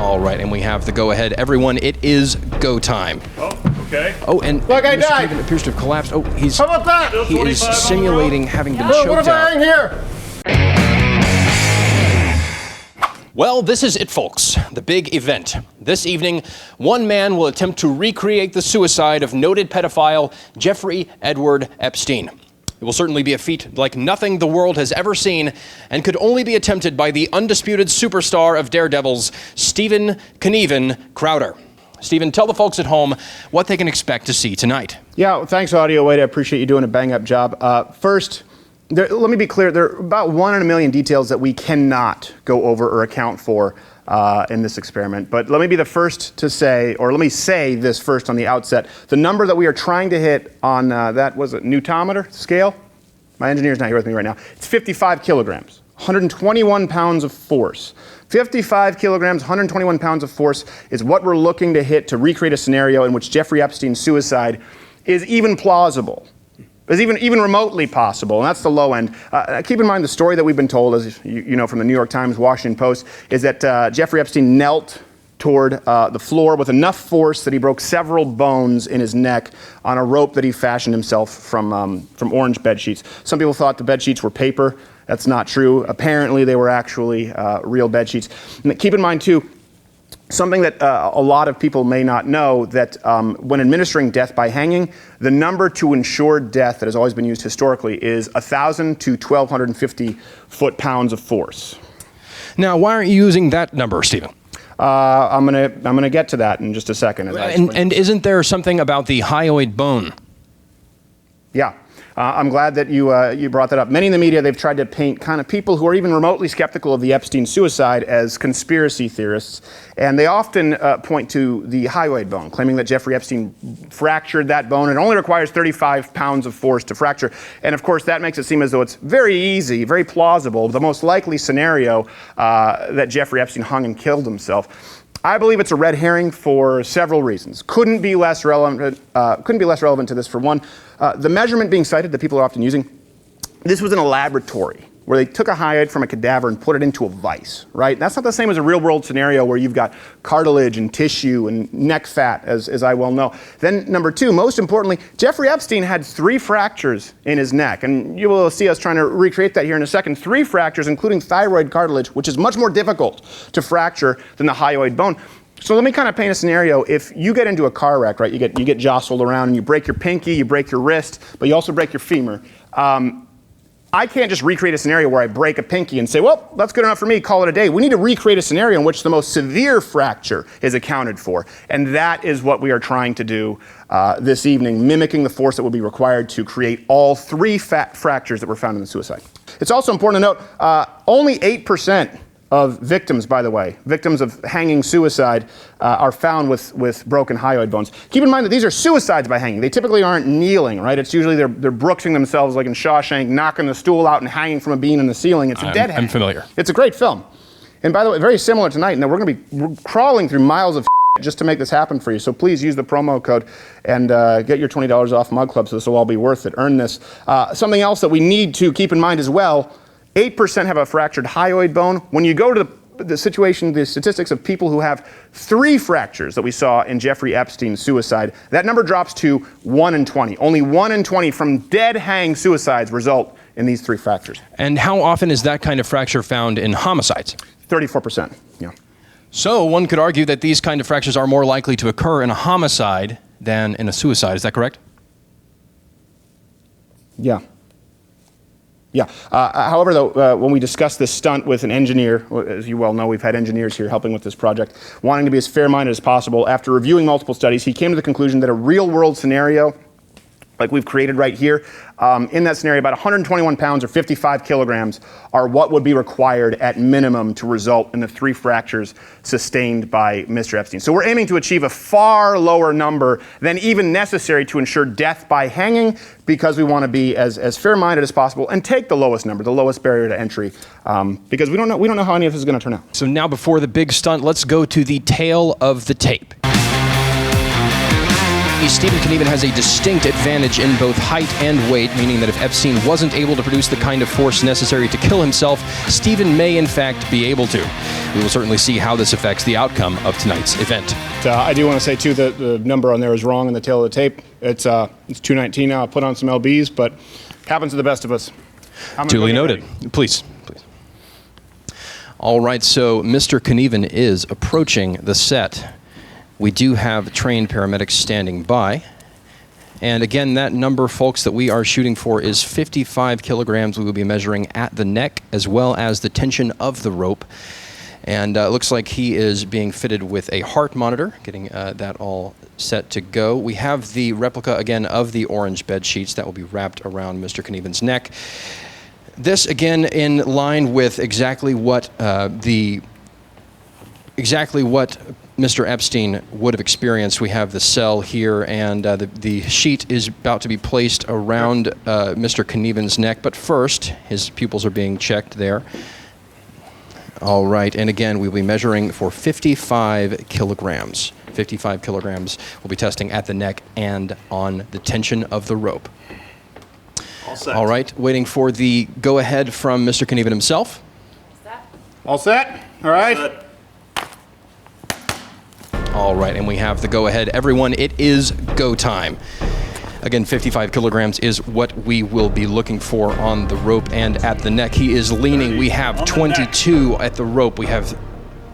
All right, and we have the go-ahead. Everyone, it is go time. Oh, okay. Oh, and Look, I Mr. died. Craven appears to have collapsed. Oh, he's... How about that? He is simulating having been What choked if I out. hang here? Well, this is it, folks. The big event. This evening, one man will attempt to recreate the suicide of noted pedophile Jeffrey Edward Epstein. It will certainly be a feat like nothing the world has ever seen and could only be attempted by the undisputed superstar of daredevils, Stephen Knieven Crowder. Stephen, tell the folks at home what they can expect to see tonight. Yeah, well, thanks, Audio Wade. I appreciate you doing a bang-up job. First, let me be clear. There are about 1 in a million details that we cannot go over or account for in this experiment. But let me be the first to say, or let me say this first on the outset. The number that we are trying to hit on that, was it Newtometer scale? My engineer's not here with me right now. It's 55 kilograms, 121 pounds of force. 55 kilograms, 121 pounds of force is what we're looking to hit to recreate a scenario in which Jeffrey Epstein's suicide is even plausible. Is even remotely possible, and that's the low end. Keep in mind the story that we've been told, as you know from the New York Times, Washington Post, is that Jeffrey Epstein knelt toward the floor with enough force that he broke several bones in his neck on a rope that he fashioned himself from orange bed sheets. Some people thought the bed sheets were paper. That's not true. Apparently, they were actually real bed sheets. And keep in mind, too, something that a lot of people may not know, that when administering death by hanging, the number to ensure death that has always been used historically is 1,000 to 1,250 foot-pounds of force. Now, why aren't you using that number, Stephen? I'm gonna get to that in just a second. And isn't there something about the hyoid bone? Yeah. I'm glad that you brought that up. Many in the media, they've tried to paint kind of people who are even remotely skeptical of the Epstein suicide as conspiracy theorists. And they often point to the hyoid bone, claiming that Jeffrey Epstein fractured that bone. It only requires 35 pounds of force to fracture. And of course, that makes it seem as though it's very easy, very plausible, the most likely scenario that Jeffrey Epstein hung and killed himself. I believe it's a red herring for several reasons. Couldn't be less relevant to this. For one, the measurement being cited that people are often using, this was in a laboratory where they took a hyoid from a cadaver and put it into a vise, right? That's not the same as a real-world scenario where you've got cartilage and tissue and neck fat, as I well know. Then number two, most importantly, Jeffrey Epstein had 3 fractures in his neck, and you will see us trying to recreate that here in a second. 3 fractures, including thyroid cartilage, which is much more difficult to fracture than the hyoid bone. So let me kind of paint a scenario. If you get into a car wreck, right, you get jostled around and you break your pinky, you break your wrist, but you also break your femur. I can't just recreate a scenario where I break a pinky and say, well, that's good enough for me, call it a day. We need to recreate a scenario in which the most severe fracture is accounted for. And that is what we are trying to do this evening, mimicking the force that would be required to create all 3 fractures that were found in the suicide. It's also important to note, only 8% of victims, by the way, victims of hanging suicide are found with broken hyoid bones. Keep in mind that these are suicides by hanging. They typically aren't kneeling, right? It's usually they're brooksing themselves like in Shawshank, knocking the stool out and hanging from a beam in the ceiling. It's a dead hang. I'm familiar. It's a great film. And by the way, very similar tonight, and we're going to be crawling through miles of just to make this happen for you. So please use the promo code and get your $20 off Mug Club, so this will all be worth it. Earn this. Something else that we need to keep in mind as well, 8% have a fractured hyoid bone. When you go to the statistics of people who have 3 fractures that we saw in Jeffrey Epstein's suicide, that number drops to 1 in 20. Only 1 in 20 from dead hang suicides result in these 3 fractures. And how often is that kind of fracture found in homicides? 34%, yeah. So one could argue that these kind of fractures are more likely to occur in a homicide than in a suicide. Is that correct? Yeah. Yeah. However, though, when we discussed this stunt with an engineer, as you well know, we've had engineers here helping with this project, wanting to be as fair-minded as possible, after reviewing multiple studies, he came to the conclusion that a real-world scenario, like we've created right here, in that scenario, about 121 pounds or 55 kilograms are what would be required at minimum to result in the 3 fractures sustained by Mr. Epstein. So we're aiming to achieve a far lower number than even necessary to ensure death by hanging, because we want to be as fair-minded as possible and take the lowest number, the lowest barrier to entry, because we don't know how any of this is going to turn out. So now, before the big stunt, let's go to the tail of the tape. see, Stephen Knieven has a distinct advantage in both height and weight, meaning that if Epstein wasn't able to produce the kind of force necessary to kill himself, Stephen may in fact be able to. We will certainly see how this affects the outcome of tonight's event. I do want to say, too, that the number on there is wrong in the tail of the tape. It's 219 now. I put on some LBs, but happens to the best of us. Duly noted. Please. All right, so Mr. Knieven is approaching the set. We do have trained paramedics standing by. And again, that number, folks, that we are shooting for is 55 kilograms. We will be measuring at the neck as well as the tension of the rope. And it looks like he is being fitted with a heart monitor, getting that all set to go. We have the replica, again, of the orange bed sheets that will be wrapped around Mr. Knieven's neck. This, again, in line with exactly what Mr. Epstein would have experienced. We have the cell here, and the sheet is about to be placed around Mr. Knieven's neck. But first, his pupils are being checked there. All right, and again, we'll be measuring for 55 kilograms. 55 kilograms. We'll be testing at the neck and on the tension of the rope. All set. All right, waiting for the go-ahead from Mr. Knieven himself. All set? All right. All set. All right, and we have the go-ahead. Everyone, it is go time. Again, 55 kilograms is what we will be looking for on the rope and at the neck. He is leaning. We have 22 at the rope. We have,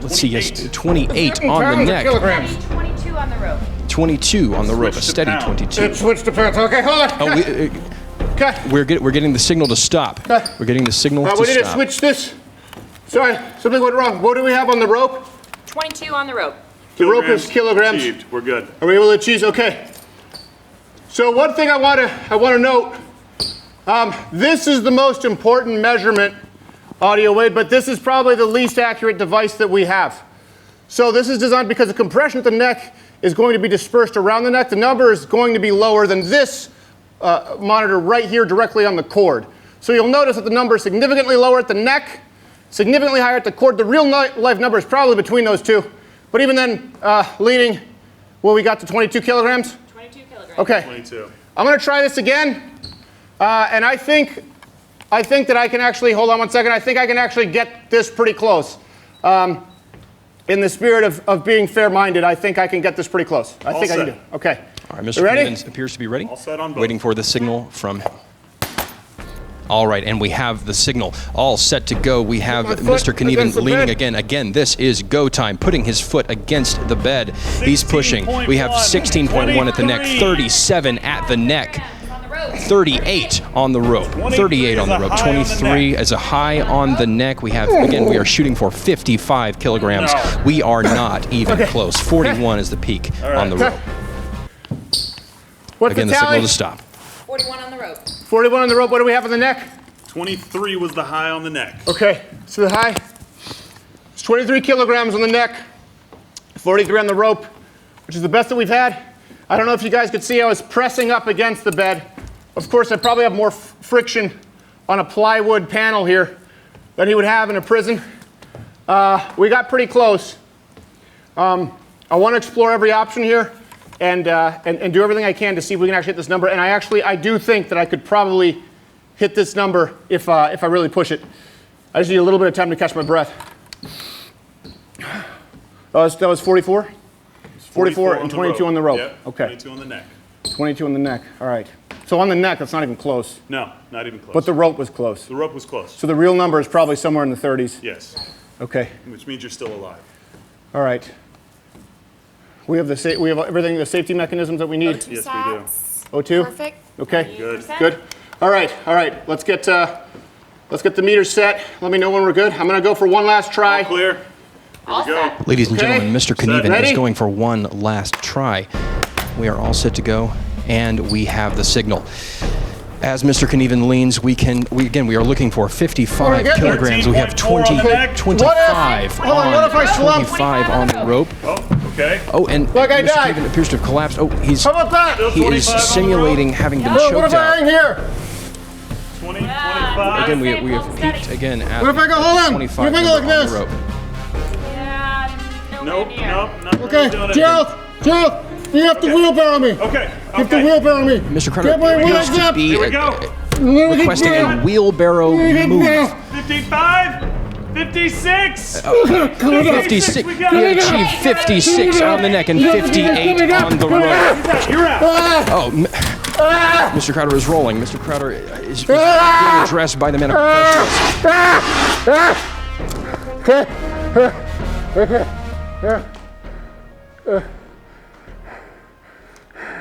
let's see, yes, 28 on the neck. 22 on the rope. 22 on the rope, a steady 22. It switched to pounds. Okay, hold on. Oh, Okay. we're getting the signal to stop. Okay. We're getting the signal to We need to stop. switch this. Sorry, something went wrong. What do we have on the rope? 22 on the rope. The rope is kilograms. Achieved. We're good. Are we able to achieve? Okay. So one thing I want to note, this is the most important measurement, audio Wade, but this is probably the least accurate device that we have. So this is designed because the compression at the neck is going to be dispersed around the neck. The number is going to be lower than this monitor right here directly on the cord. So you'll notice that the number is significantly lower at the neck, significantly higher at the cord. The real life number is probably between those two. But even then, leading, well, we got to 22 kilograms? 22 kilograms. Okay. 22. I'm going to try this again. And I think that I can actually, hold on one second, I think I can actually get this pretty close. In the spirit of being fair-minded, I think I can get this pretty close. I think I can do it. Okay. All right, Mr. You ready? Knieven appears to be ready. All set on both. Waiting for the signal from him. All right, and we have the signal all set to go. We have Put my Mr. foot against Knieven the leaning bed. again. Again, this is go time, putting his foot against the bed. He's pushing. We have 16.1 at the neck, 37 at the neck, On the rope. 38 on the rope, 38 on the rope, 23 as a high on the neck. We have, again, we are shooting for 55 kilograms. We are not even close. 41 is the peak on the rope. What's Again, the the signal tally? to stop. 41 on the rope. 41 on the rope. What do we have on the neck? 23 was the high on the neck. Okay, so the high. It's 23 kilograms on the neck, 43 on the rope, which is the best that we've had. I don't know if you guys could see, I was pressing up against the bed. Of course, I probably have more friction on a plywood panel here than he would have in a prison. We got pretty close. I want to explore every option here and do everything I can to see if we can actually hit this number. And I do think that I could probably hit this number if I really push it. I just need a little bit of time to catch my breath. That was 44? 44 and 22 on the rope. Yep. Okay. 22 on the neck. 22 on the neck. All right. So on the neck, that's not even close. No, not even close. But the rope was close. The rope was close. So the real number is probably somewhere in the 30s. Yes. Okay. Which means you're still alive. All right. We have everything, the safety mechanisms that we need. Yes, we do. O2? Perfect. Okay. Good. Good. All right. Let's get the meters set. Let me know when we're good. I'm going to go for one last try. All clear. Here All we go. set. Ladies and Okay. gentlemen, Mr. Knieven Ready? is going for one last try. We are all set to go, and we have the signal. As Mr. Knieven leans, we are looking for 55 get kilograms. We have 13.4 on the neck. 25 Hold on, what if I slump? 25 on the rope. Oh, okay. Oh, and Like I Mr. died. Knieven appears to have collapsed. Oh, How about that? Still he is 25 on the simulating rope. having been What choked if I hang out. here? 20, Yeah. 25. Again, we Stay have hold peaked steady. again at What if I go, hold on? 25 What if I go number like on this? the rope. Yeah, Nope, nowhere near. nope, not Okay, really doing it. Gerald, You have to wheelbarrow me. Okay. You have to wheelbarrow me. Mr. Crowder Get my appears legs to up. be Here we go. requesting a wheelbarrow move. 55, 56. 56. We got He it. achieved 56 on the neck and 58 on the rope. You're out. Oh, Mr. Crowder is rolling. Mr. Crowder is being addressed by the men of professionals.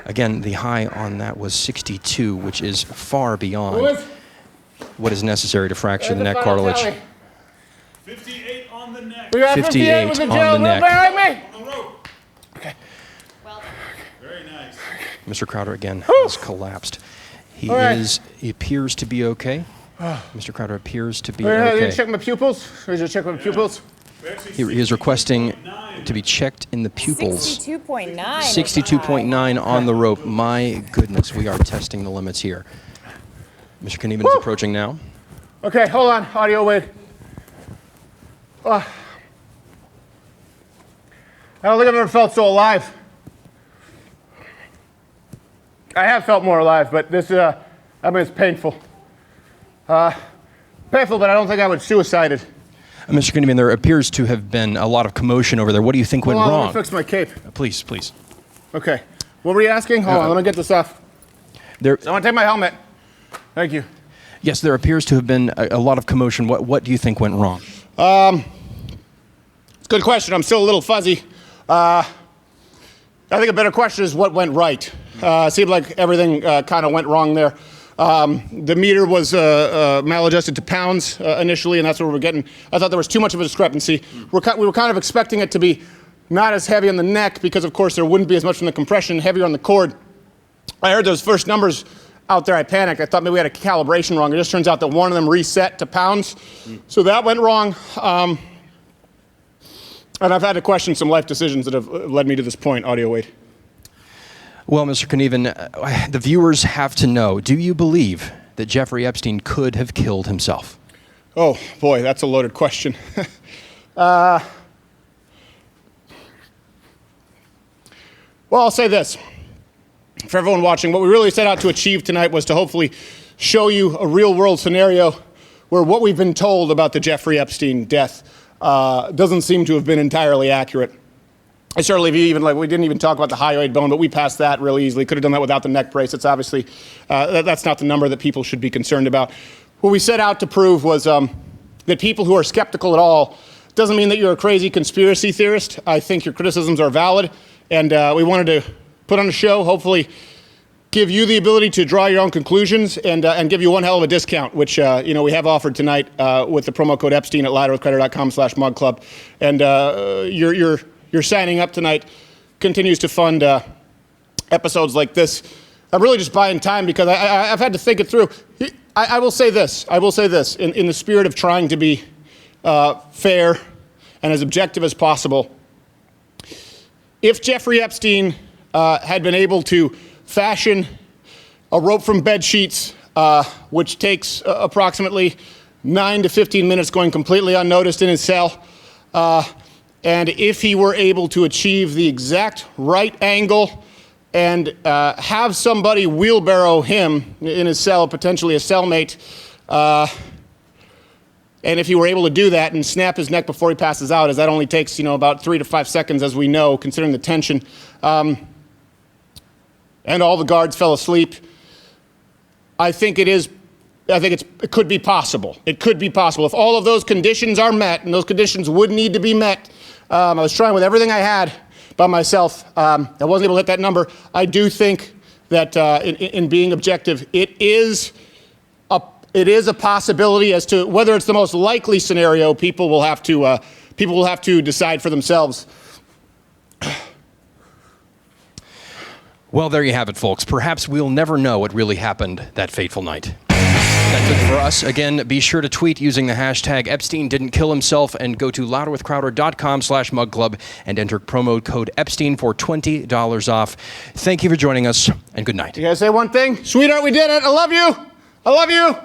Again, the high on that was 62, which is far beyond what is necessary to fracture the neck cartilage. 58 on the neck. 58 on the neck. On the rope. Well done. Very nice. Mr. Crowder again has collapsed. He appears to be okay. Mr. Crowder appears to be Did you okay. check my pupils? Did you check my pupils? He is requesting to be checked in the pupils. 62.9. 62.9 on the rope. My goodness, we are testing the limits here. Mr. Knieven is approaching now. Okay, hold on. Audio, wait. I don't think I've ever felt so alive. I have felt more alive, but this, I mean, it's painful. Painful, but I don't think I would suicide it. Mr. Knieven, there appears to have been a lot of commotion over there. What do you think went Hold on, wrong? let me fix my cape. Please, please. Okay. What were you asking? Hold on, let me get this off. There, I want to take my helmet. Thank you. yes, there appears to have been a lot of commotion. What do you think went wrong? Good question. I'm still a little fuzzy. I think a better question is what went right. Seemed like everything kind of went wrong there. The meter was maladjusted to pounds initially, and that's what we were getting. I thought there was too much of a discrepancy. We were kind of expecting it to be not as heavy on the neck because, of course, there wouldn't be as much from the compression, heavier on the cord. I heard those first numbers out there. I panicked. I thought maybe we had a calibration wrong. It just turns out that one of them reset to pounds. So that went wrong. And I've had to question some life decisions that have led me to this point. Audio, wait. Well, Mr. Knieven, the viewers have to know, do you believe that Jeffrey Epstein could have killed himself? Oh, boy, that's a loaded question. Well, I'll say this. For everyone watching, what we really set out to achieve tonight was to hopefully show you a real-world scenario where what we've been told about the Jeffrey Epstein death doesn't seem to have been entirely accurate. I certainly we didn't even talk about the hyoid bone, but we passed that really easily. Could have done that without the neck brace. It's obviously, that's not the number that people should be concerned about. What we set out to prove was that people who are skeptical at all doesn't mean that you're a crazy conspiracy theorist. I think your criticisms are valid, and we wanted to put on a show, hopefully give you the ability to draw your own conclusions and give you one hell of a discount, which we have offered tonight with the promo code Epstein at louderwithcreditor.com/mugclub. And your signing up tonight continues to fund episodes like this. I'm really just buying time because I've had to think it through. I will say this. In the spirit of trying to be fair and as objective as possible, if Jeffrey Epstein had been able to fashion a rope from bed sheets, which takes approximately 9 to 15 minutes going completely unnoticed in his cell, and if he were able to achieve the exact right angle and have somebody wheelbarrow him in his cell, potentially a cellmate, and if he were able to do that and snap his neck before he passes out, as that only takes about 3 to 5 seconds, as we know, considering the tension, and all the guards fell asleep, I think it could be possible. It could be possible. If all of those conditions are met, and those conditions would need to be met, I was trying with everything I had by myself. I wasn't able to hit that number. I do think that in being objective, it is a possibility. As to whether it's the most likely scenario, people will have to decide for themselves. Well, there you have it, folks. Perhaps we'll never know what really happened that fateful night. That's it for us. Again, be sure to tweet using the hashtag Epstein didn't kill himself and go to louderwithcrowder.com/mugclub and enter promo code Epstein for $20 off. Thank you for joining us, and good night. You guys say one thing? Sweetheart, we did it. I love you. I love you.